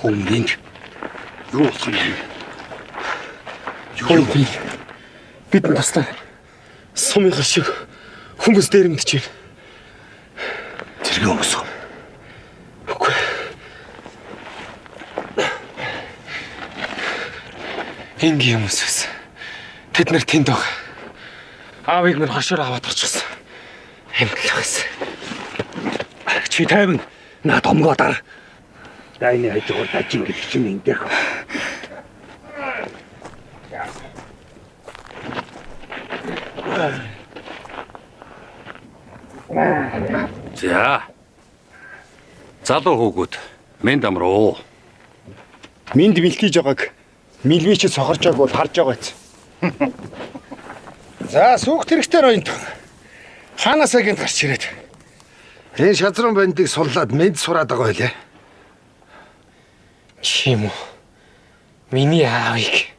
Хүмүнд юу болох юм? Юу би бидний таслаа. Сумынхаа шиг хүмүүс дээрэмдэж байна. Тэргээ өмсөв. Үгүй. Энгийн хүмүүсээс тэд нар тэнд баг. Аавыг минь хашаар аваад очихсан. Амьдлах байсан. Чи тайван наа томгоодаар. Дайны хажуугаар дажин гэж чинь ингээх. За. Залуу хүүгүүд минь дамруу. Минд мэлтийж байгааг мэлвичэд сохорж байгааг бол харж байгаа биз. За сүхт хэрэгтэй ноёнт. Хаанасаа гинт гарч ирээд. Энэ шазран бандыг суллаад мэд сураад байгаа байлаа. Чи юм уу? Миний аавыг.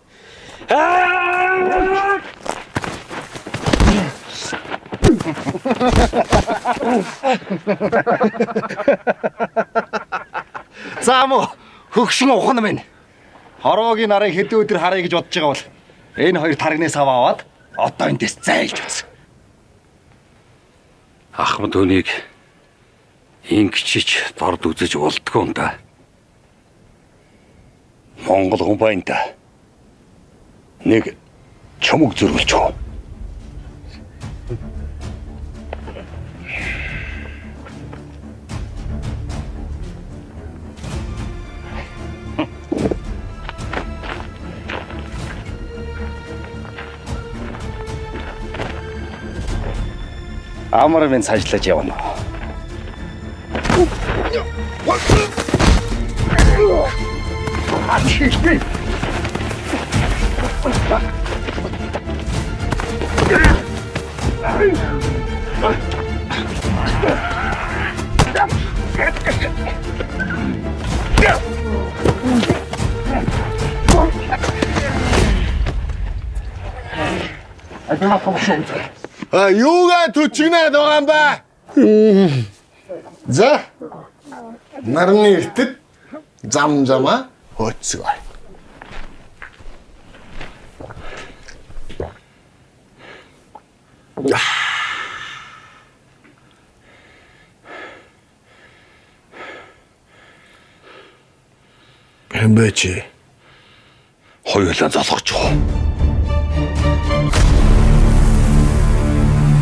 За мó хөгшин ухна минь. Хороогийн нарыг хэдэн өдөр харъя гэж бодож байгаа бол энэ хоёр таргнаас аваад одоо эндээс зайлж бас. Ахмад хүнийг ингэчиж дорд үзэж болдгоо юм да. Монгол хүн байна да. Нэг чамаг зөргөлч үү? Амар минь цаашлаж явна. Юугаа төчгнээд байгаа юм ба? За. Нарны эртэд замзамаа хөөцгөө. Хэмбэчи. Хоёулаа залгоч.